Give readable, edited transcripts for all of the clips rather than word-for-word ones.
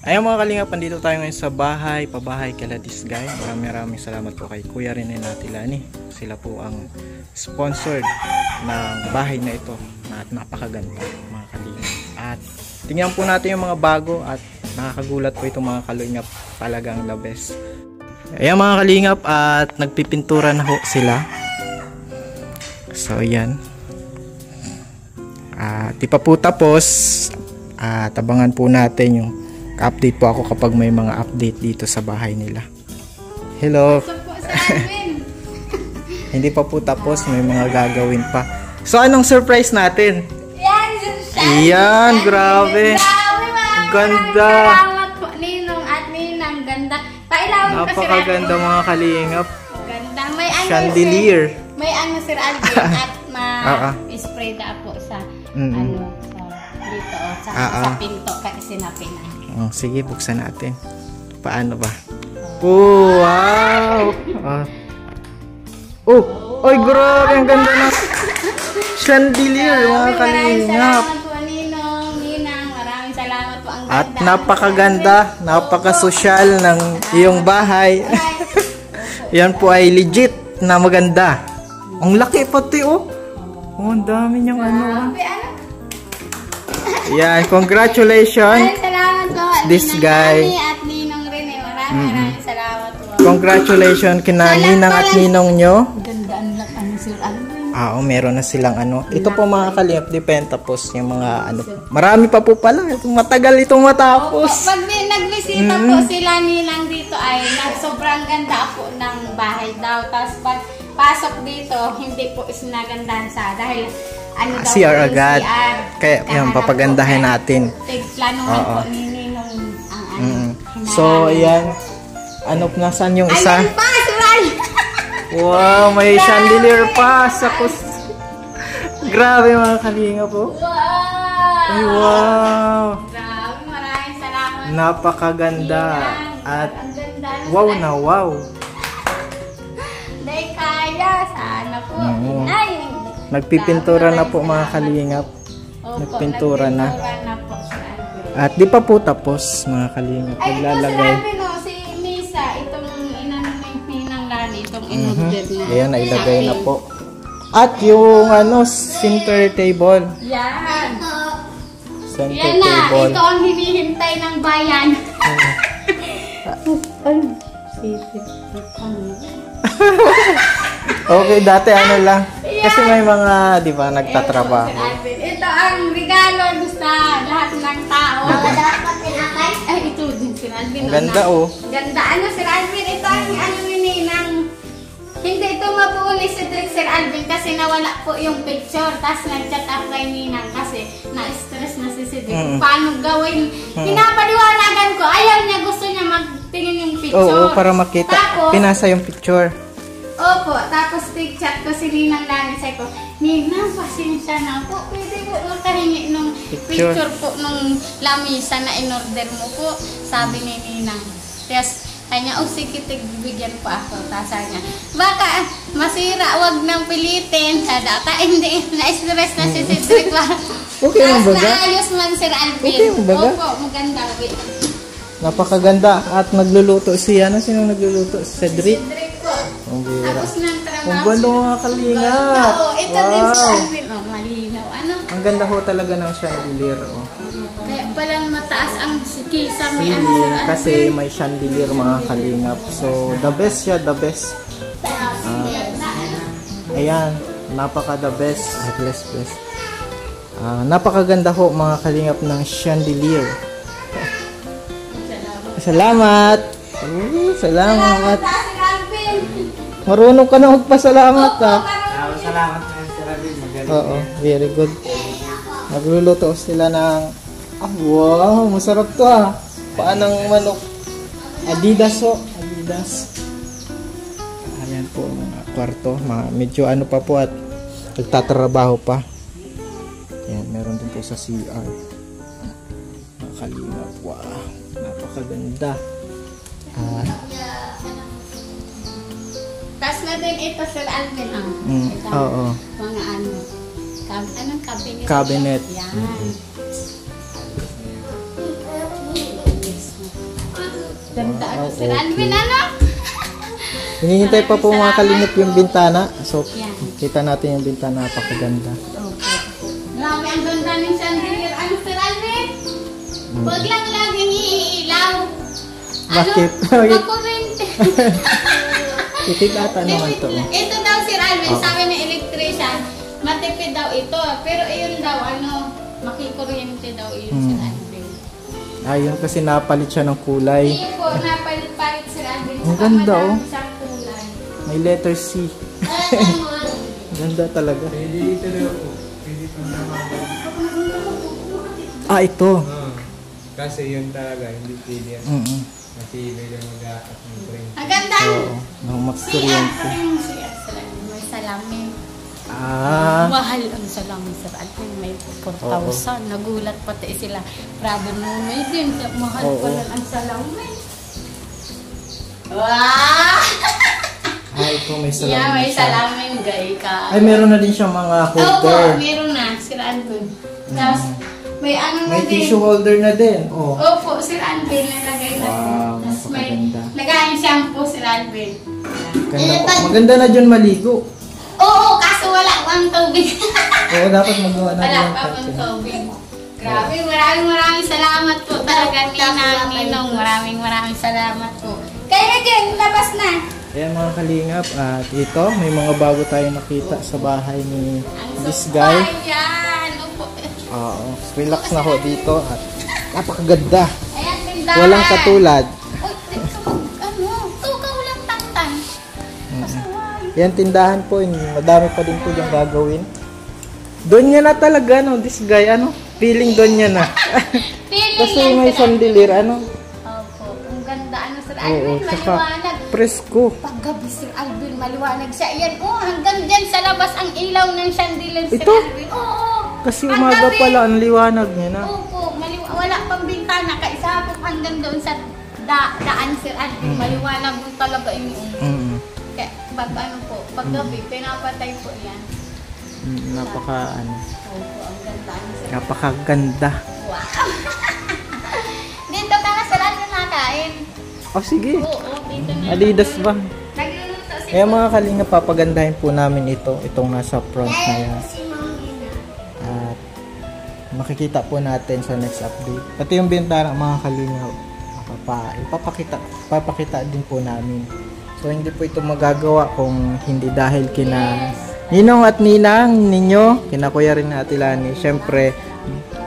Ayun mga kalingap, pandito tayo ngayon sa bahay, pabahay kala Disgay. Maraming salamat po kay Kuya Rene Natilani. Sila po ang sponsored ng bahay na ito at napakaganda mga kalingap. At tingnan po natin yung mga bago at nakakagulat po itong mga kalingap, talagang the best. Ayan mga kalingap, at nagpipintura na ho sila. So yan. Di pa po tapos. Tabangan po natin yung update po ako kapag may mga update dito sa bahay nila. Hello. Hindi pa po tapos, may mga gagawin pa. So anong surprise natin? Yan, grabe. Ganda. Salamat po Ninong at Ninang, ganda. Napakaganda mga kalingap. Ganda. May ano chandelier. May ano Sir Alvin at ma-spray na po sa ano sa dito sa pinto kasi sinapinan. Sige, buksan natin. Paano ba? Oh, wow! Oy, grabe! Ang ganda na chandelier, mga kalingap. Salamat po, Ninong, Ninang. Maraming salamat po. Ang ganda. At napakaganda, napakasosyal ng iyong bahay. Yan po ay legit na maganda. Ang laki pati, oh. Ang dami niyang ano. Yan, congratulations. Salamat po. This guy. At Ninong rin eh. Maraming salamat po. Congratulations kina Ninang at Ninong nyo. Ganda ang Sir Alvin. Meron na silang ano. Ito po mga kalingap, depende tapos yung mga ano. Marami pa po pala. Matagal itong matapos. Pag nagbisita po sila Ninang dito ay sobrang ganda po ng bahay daw. Tapos pag pasok dito, hindi po isinagandahan sa dahil ano daw CR agad. CR. Kaya yan, papagandahin natin. Planuhan po ni Ninong ang ano. So, ayan. Ano, nasaan yung isa? Ayan pa, Suray! Wow, may chandelier pa sa Grabe mga kalinga po. Wow! Ay, wow! Grabe, maraming salamat. Napakaganda. At ang ganda wow na wow. Dahil kaya, sana po. Ay, nagpipintura na po mga kalingap. Nagpintura na. Po, at di pa po tapos mga kalingap. Paglalagay. Si Misa, itong inanong lani, itong in-order na. Ayan, nailagay na po. At yung ano, center table. Yan. Center Yan na, table. ito ang hinihintay ng bayan. Okay, dati ano lang. Kasi may mga, di ba, nagtatrabaho. Ito ang regalo sa lahat ng tao. Ay, ito din Sir Alvin. Ang ganda, oh. Ganda. Ano, Sir Alvin? Ito ang ano Ninang. Hindi ito mabuo ni Sir Alvin kasi nawala po yung picture. Tapos nag-chat up kay Ninang kasi na-stress na si Cedric. Paano gawin? Pinapaliwanagan ko. Ayaw niya, gusto niya magtingin yung picture. Oo, para makita. Tapos, pinasa yung picture. opo, tapos tig-chat ko si Ninang Lani. Sabi ko, Ninang, pasensya na po. Pwede po makahingi ng picture po ng lamisa na in-order mo po. Sabi ni Ninang. Tapos, kanya, sige, bigyan po ako. Tasa niya, baka masira, wag nang pilitin. Sa data, hindi, na-stress na si Cedric. Okay mo baga? Naayos man Sir Alvin. Okay mo baga? Opo, maganda. Napakaganda. At nagluluto siya. Ano sino nagluluto? Cedric? Cedric po. Ang bira. Tapos ng trabaho. Ang ganda mga kalingap. Oo, ito din Sir Alvin. Oh, malinaw. Ano? Ang ganda ho talaga ng chandelier. Oh. Kaya palang mataas ang kisa may Kasi may chandelier mga kalingap. So, the best siya, the best. Ayan, napaka the best. Bless. Napakaganda ho mga kalingap ng chandelier. Salamat. Salamat. Marunong ka na magpasalamat ha. Salamat na Sir Alvin. Oo, very good. Nagluluto sila ng wow, masarap to ah. Paanang manok. Adidas ho. Adidas. Ayan po mga kwarto. Medyo ano pa po at nagtatrabaho pa. Ayan, meron din po sa CR. Nakalingap. Wow. Napakaganda. Tas na din ito Sir Alvin. Oo. Mga ano. Anong cabinet? Cabinet. Yan. Ganda ano, Sir Alvin, ano? Hinihintay pa po mga kalingap yung bintana. So, Yan. kita natin yung bintana. Napakaganda. Grabe, ang ganda ng chandelier. Ano, Sir Alvin? Huwag lang laging iilaw. Bakit? Ano? Makurente. Itig ata naman to. Ito daw, Sir Alvin, sabi ng electrician, matipid daw ito. Pero iyon daw, ano, makikuryente daw iyon, Sir Alvin. Ayun kasi napalit siya ng kulay. Iyon po, napalit-palit, Sir Alvin. Ang ganda, oh. Madami siyang kulay. May letter C. Ganda talaga. Pwede dito daw po. Pwede pang naman. Ah, ito. Kasi yun talaga, hindi pwede yan. Matibay lang mag-aak ng brain. Ang ganda! Oo. Nang max kuryente. May salamin. Ah. Mahal ang salamin, Sir Alvin. May 4,000. Nagulat pati sila. Grabe mo, may din. Mahal Oo. pala ang salamin. Wow! Ah, ito may salamin. Yeah, may siya. salamin, gay ka. Ay, meron na din siyang mga Opo, holder. meron na, Sir Alvin. Tapos, may ano na May din. tissue holder na din. Oh. Opo, Sir Alvin, nalagay na. Wow, Tapos may napakaganda. lagayan shampoo, Sir Alvin. Ganda po. Maganda na dyan maligo. Oo, kaso wala pang tubig. Oo, dapat magawa na Wala din pa ng pang curtain. tubig. Grabe, maraming salamat po talaga Ninong. Maraming salamat po. Kaya na dyan, labas na. Ayan mga kalingap, at ito, may mga bago tayo nakita sa bahay ni this guy. Ayan, opo. Oo, relax na ho dito at napakaganda. Ayan, tindahan. Walang katulad. Uy, ano, tukaw lang tantan. Pasaway. Yan tindahan po, madami pa din po yung gagawin. Doon niya na talaga, no, this guy, ano, feeling doon niya na. Feeling Kasi yan, may Sir chandelier, ano, Opo, ang ganda, ano, Sir oo, Alvin, tsaka maliwanag. presko. Paggabi, Sir Alvin, maliwanag siya. Yan, oh, hanggang dyan sa labas ang ilaw ng chandelier, Sir Ito? Alvin. Oo, Kasi ang umaga gabi. pala, ang liwanag niya na. Opo, wala pang bintana. Kaisabot hanggang doon sa daan, Sir Alvin. Maliwanag mo talaga yung Kaya, ano po, paggabi, pinapatay po yan. Napaka, ano, Opo, ang ganda, ano, Sir. napakaganda. Wow! Dito ka na, Sir Alvin, nakain. Oh, sige. Oo, dito na. Adidas ba? Nagluluto si Kaya mga kalinga, papagandahin po namin ito. Itong nasa front na yan. si Mami na. At makikita po natin sa next update. Pati yung bintana mga kalinga, papakita din po namin. So hindi po ito magagawa kung hindi dahil kina Ninong at Ninang ninyo, kina Kuya rin na Atilani. Siyempre,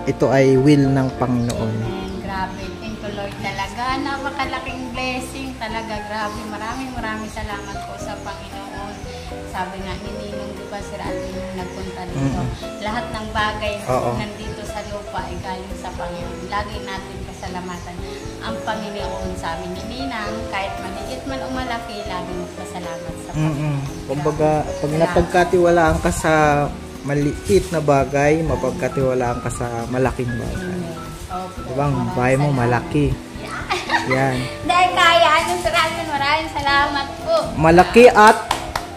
ito ay will ng Panginoon. Amen. Grabe. Thank you, Lord, talaga. Napakalaking blessing talaga. Grabe. Maraming salamat po sa Panginoon. Sabi nga ni Ninong, di ba, Sir Alvin, nung nagpunta dito, lahat ng bagay Oo. nandito sa lupa ay galing sa Panginoon. Lagi natin pasalamatan ang Panginoon. Sabi ni Ninang, kahit maliit man o malaki, lagi magpasalamat sa Panginoon. Kumbaga, pag napagkatiwalaan ka sa maliit na bagay, mapagkatiwalaan ka sa malaking bagay. Opo. Diba, ang bahay mo malaki. Yan. Dahil kaya, ano, Sir Alvin, maraming salamat po. Malaki at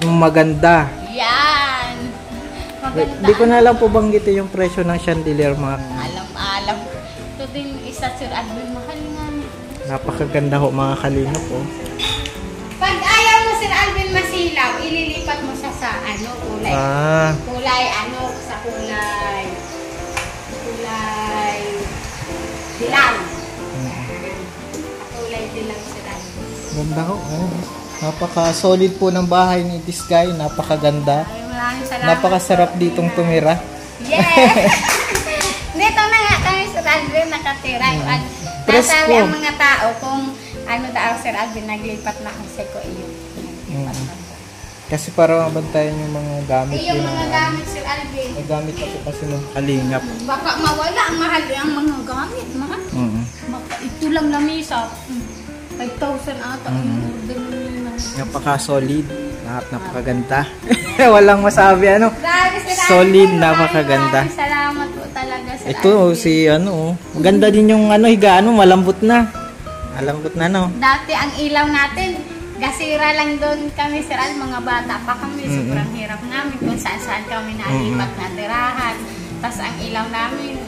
maganda. Yan. Maganda. Di ko na lang po banggitin yung presyo ng chandelier, mga Alam. Ito din isa, Sir Alvin, mahal nga. napakaganda ho mga kalingap po. Pag ayaw mo, Sir Alvin, masilaw, ililipat mo siya sa ano, kulay. Ah, Kulay, ano, sa kulay. Kulay. Dilaw. Kulay dilaw, Sir Alvin. ganda ho. Napaka-solid po ng bahay ni this guy. Napakaganda. Ay, maraming salamat. Napakasarap ditong tumira. Yes! Dito na nga kami, Sir Alvin, nakatira. Nasabi ang mga tao kung ano daw, Sir Alvin, naglipat na kasi ko iyo. Kasi para mabantayan yung mga gamit Yung din mga ng- gamit, Sir Alvin. May gamit na po kasi ng kalingap. Baka mawala ang mahal ang mga gamit, mahal. Ito lang lamisa. 5,000 ata ang order nila. Napaka-solid. Napakaganda. Walang masabi ano. Grabe, Sir Alvin. Solid, napakaganda. Maraming salamat po talaga, Sir Ito Alvin. si ano, maganda din yung ano higaan mo, malambot na. Malambot na no. Dati ang ilaw natin, gasira lang doon kami, Sir Al, mga bata pa kami. Sobrang hirap namin kung saan-saan kami nalipat na tirahan. Tapos ang ilaw namin,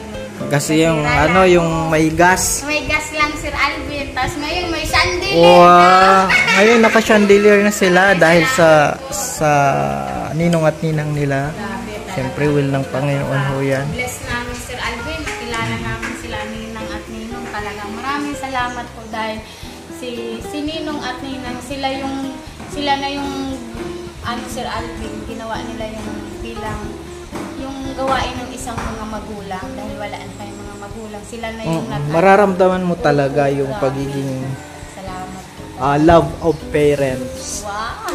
Kasi yung ano, yung may gas. May gas lang Sir Alvin. Tapos ngayon may chandelier. Wow! Ngayon naka-chandelier na sila dahil sa ninong at ninang nila. Siyempre, will ng Panginoon ho yan. Bless namin Sir Alvin. Kilala namin sila ninang at ninong. Talagang maraming salamat po dahil si ninong at ninang, sila na yung Sir Alvin, ginawa nila yung bilang yung gawain ng isang mga magulang dahil wala na tayong mga magulang. Sila na yung mararamdaman mo talaga yung pagiging salamat po. Love of parents. Wow,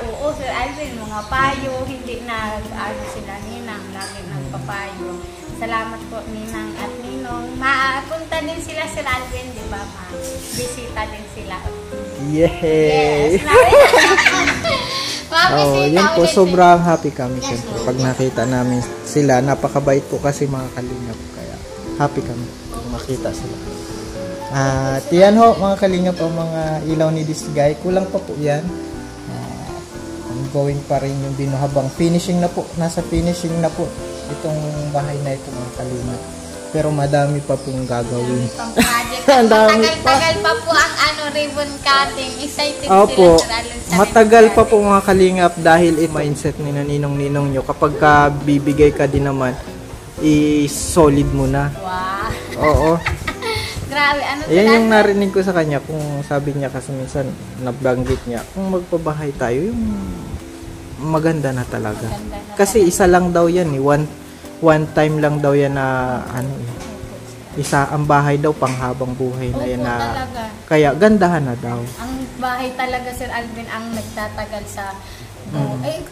oo Sir Alvin, mga payo, hindi na sila ninang, lagi nagpapayo. Salamat po ninang at ninong. Mapunta din sila Sir Alvin, di ba ma? Bisita din sila. Yay! Yes! Yan po, sobrang happy kami siyempre pag nakita namin sila. Napakabait po kasi mga kalingap, kaya happy kami pag makita sila. At yan ho mga kalingap, ang mga ilaw ni this guy, kulang pa po yan. Ongoing pa rin yung habang finishing na po, nasa finishing na po itong bahay na ito mga kalingap. Pero madami pa pong gagawin. Ang dami pa. Matagal pa po ang ribbon cutting. Excited Opo, sila sa matagal pa po mga kalingap dahil mindset ni ninong nyo. Kapag bibigay ka din naman, i-solid mo na. Wow. Oo. Grabe, Yan yung narinig ko sa kanya, kung sabi niya kasi minsan nabanggit niya, kung magpabahay tayo, yung maganda na talaga. Kasi isa lang daw yan one time lang daw yan na isa ang bahay daw panghabang buhay na yan na talaga. Kaya gandahan na daw. Ang bahay talaga Sir Alvin ang nagtatagal sa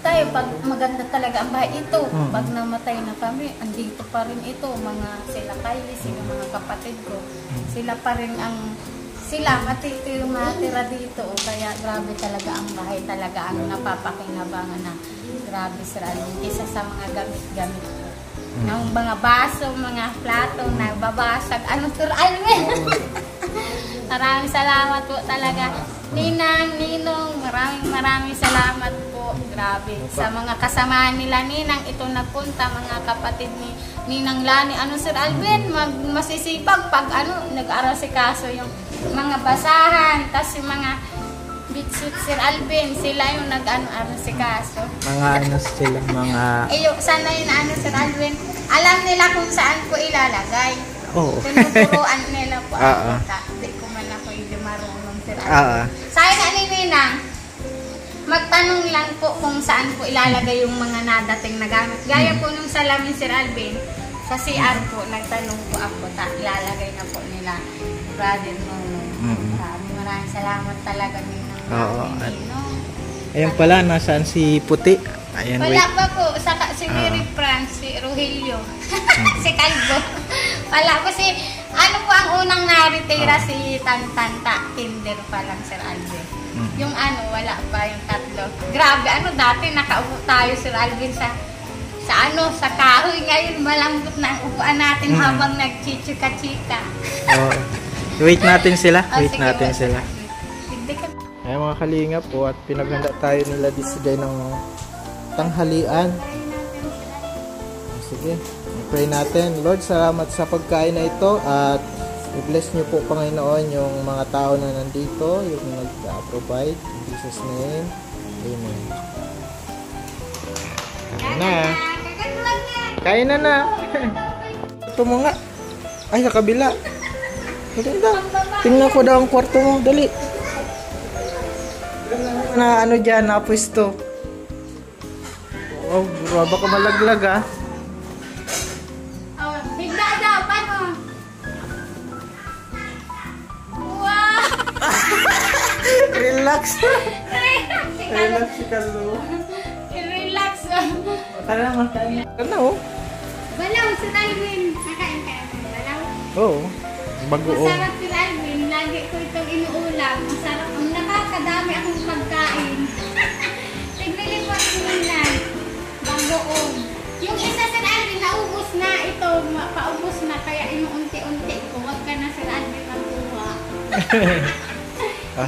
tayo pag maganda talaga ang bahay ito. Pag namatay na kami, andito pa rin ito, mga sila Kylie, sila mga kapatid ko. Sila pa rin matira dito. Kaya grabe talaga ang bahay talaga ang napapakinabangan na grabe Sir Alvin. Isa sa mga gamit-gamit ko. Ng mga baso, mga plato na babasag. Sir Alvin? Maraming salamat po talaga. Ninang, ninong, maraming salamat po. Grabe. Sa mga kasamahan nila, ninang, ito nagpunta, mga kapatid ni Ninang Lani. Sir Alvin? Masisipag pag nag-aral si kaso yung mga basahan, tas yung mga bitsuit Sir Alvin, sila yung si kaso. Sila, mga... Sana yun Sir Alvin, alam nila kung saan ko ilalagay. Oo. Tinuturuan nila po. Hindi ko man ako yung marunong Sir Alvin. Sayang nga ni Ninang, magtanong lang po kung saan po ilalagay yung mga nadating na gamit. Gaya po nung salamin Sir Alvin, sa CR po, nagtanong po ako, ilalagay na po nila brother mo. Maraming salamat talaga Ninang. Ayan pala, nasaan si Puti? Ayan, wala pa po, saka si Mary France, si Rogelio, si Calvo. Wala po si, po ang unang naritira si Tantanta, Kinder pa lang Sir Alvin. Yung wala pa yung tatlo. Grabe, dati nakaupo tayo Sir Alvin sa kahoy. Ngayon malambot na ang upuan natin habang nagchichika-chika. Wait natin sila. Sige, sila. Ayan mga kalingap po, at pinaghanda tayo nila disgay ng tanghalian. Sige, pray natin. Lord, salamat sa pagkain na ito at i-bless niyo po Panginoon yung mga tao na nandito, yung nag-provide. In Jesus' name, Amen. Kain na. Ito mo nga. Ay, sa kabila. Tingnan ko daw ang kwarto mo. Dali. Na dyan, na pwesto. Oh, baka malaglag Bigla daw, paano? Wow! Relax. Relax si Carlo. Relax. Tara naman, kain. Balaw, Sir Alvin. Nakain ka balaw? Oo. Bagoong. Masarap Sir Alvin. Lagi ko itong inuulam. Masarap. Nakakadami akong pagkain. Tignilin mo ang sinunan. Bagoong. Yung isa Sir Alvin, naubos na ito. Paubos na. Kaya inuunti-unti ko. Huwag ka na Sir Alvin magbuha.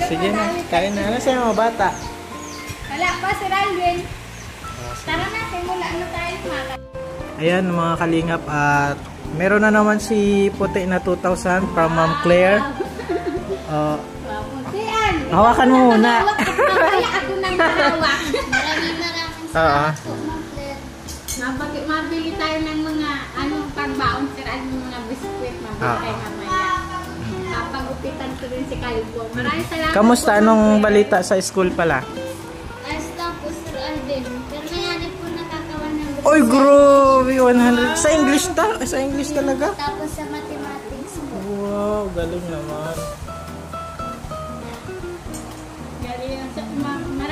Sige na. Kain na. Ano sa'yo mga bata? Wala pa Sir Alvin. Tara na. Simula na tayo. Ayan mga kalingap, at Meron na naman si puti na 2,000 from Ma'am Claire. Hawakan mo muna. Kaya ako nang hawak. Maraming salamat po, Ma'am Claire. Mabili tayo ng mga pagbaon, siraan ng mga biskwit, mabili tayo mamaya. Papagupitan ko rin si Calvo. Maraming salamat. Kamusta? Anong balita sa school pala? Ayos lang po, Sir Alvin. Pero mayroon po nakakawan ng Oy, grabe! 100. Sa English sa English talaga? Tapos sa mathematics po. Wow, galing naman.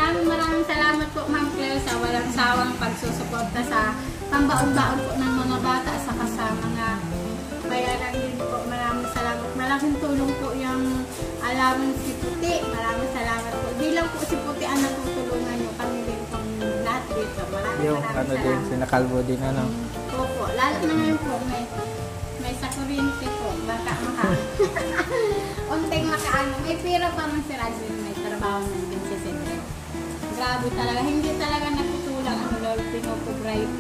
Maraming salamat po, Ma'am Claire, sa walang sawang pagsusuporta sa pambaon-baon po ng mga bata saka sa mga bayaran din po. Maraming salamat. Malaking tulong po yung alaman si Puti. Maraming salamat po. Di lang po si Puti ang natutulungan nyo. Kami din po lahat dito. Maraming salamat. Din, sinakalbo din Opo. Lalo na ngayon po may sa kuryente po. Baka unting makaano. May pira pa man si Radwin. May trabaho na din si Cedric. Grabe talaga. Hindi talaga natutulong ang Lord. Pinoprovide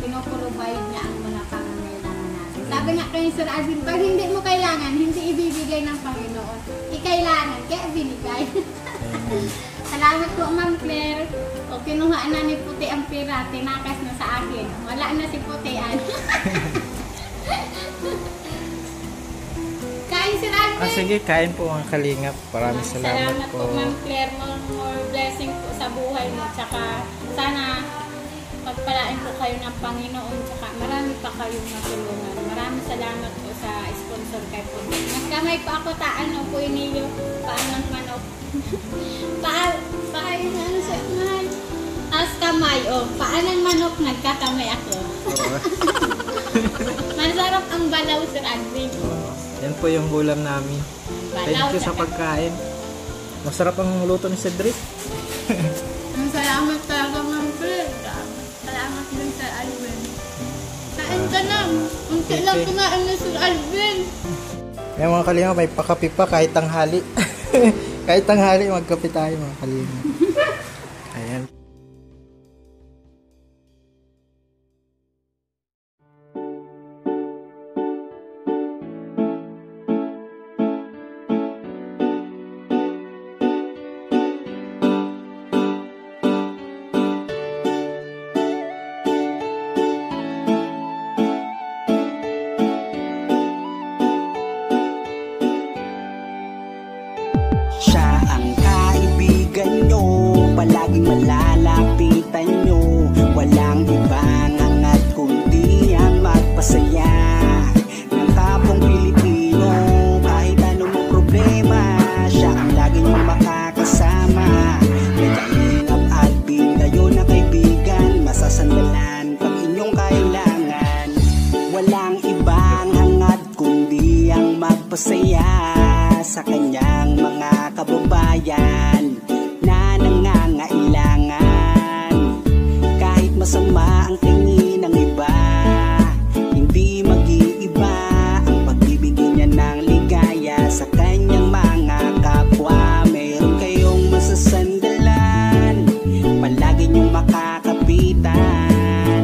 niya ang mga pangangailangan natin. Sabi nga kayo, Sir Alvin, pag hindi mo kailangan, hindi ibibigay ng Panginoon. Ikailangan, kaya binigay. Salamat po, Ma'am Claire. O kinuhaan na ni Puti ang pira, tinakas na sa akin. Wala na si Puti. Kain, Sir Alvin. Sige, kain po mga kalingap. Maraming salamat po. Ma'am Claire. More blessing po sa buhay mo. Tsaka sana pagpalain po kayo ng Panginoon. Tsaka marami pa kayong matulungan. Maraming salamat po sa sponsor kay po. Nagkamay pa ako taano po iniyo. Paanang manok. Paano sa mahal? As kamay. Paanang manok nagkakamay ako. Masarap ang balaw, Sir Alvin. Yan po yung ulam namin. Thank you sa pagkain. Masarap ang luto ni Cedric. Ang salamat talaga, Ma'am Claire. Salamat din sa Alvin. Kain ka na. Unti lang kumain na Sir Alvin. Yan mga kalingap, may pakapi pa kahit tanghali. Kahit tanghali, magkape tayo mga kalingap. Ayan. Siya ang kaibigan nyo, palaging malalapitan nyo. Walang ibang angat kundi ang magpasaya ng kapong Pilipino. Kahit anong problema, siya ang laging makakasama. May Kalingap Alvin, kayo na kaibigan, masasandalan pag inyong kailangan. Walang ibang hangat kundi ang magpasaya sa kanyang mga kababayan na nangangailangan. Kahit masama ang tingin ng iba, hindi mag-iiba ang pagbibigay niya ng ligaya sa kanyang mga kapwa. Meron kayong masasandalan, palagi niyong makakapitan.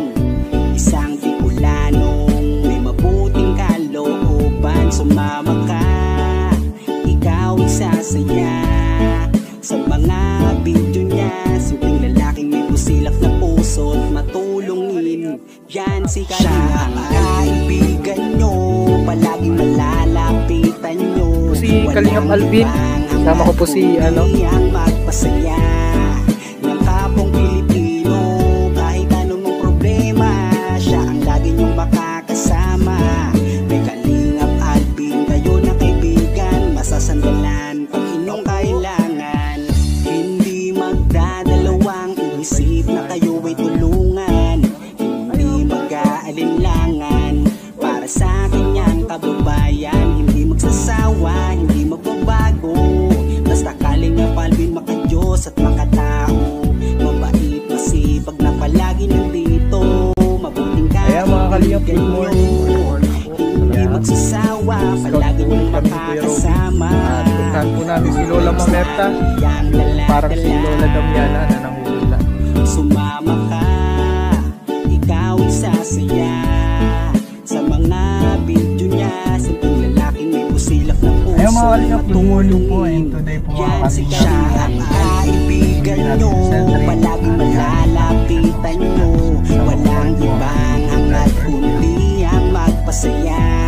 Isang Bicolanong may mabuting kalooban, sumama ka, ikaw isasaya sa mga video niya. Simpleng lalaking may busilak na puso't matulungin, yan si Kalingap. Siya ang kaibigan nyo, palaging malalapitan nyo. Si Kalingap Alvin, sama ko po si ang magpasaya ng kapong Pilipino. Kahit anong problema, siya ang lagi nyong makakasama. May Kalingap Alvin, kayo na kaibigan, masasandalan pag inyong kailangan. Hindi magdadalawang inisip na kayo ay tulungan. Hindi mag-aalinlangan para sa kanyang kababayan. Hindi magsasawa, hindi magbabago. Basta Kalingap Alvin, makadiyos at makatao. Mabait, masipag na palagi nandito. Mabuting Ayan mga Kalingap, good morning. hindi magsasawa, palagi niyong makakasama. Puntahan po namin si Lola Mamerta. Parang si Lola Damiana na nanguhula. Sumama ka, ikaw isasaya sa mga video Quality of good morning po, and today po mga yan si kalingap, siya ang kaibigan nyo, palagi malalapitan nyo, walang ibang hangat kundi ang magpasaya.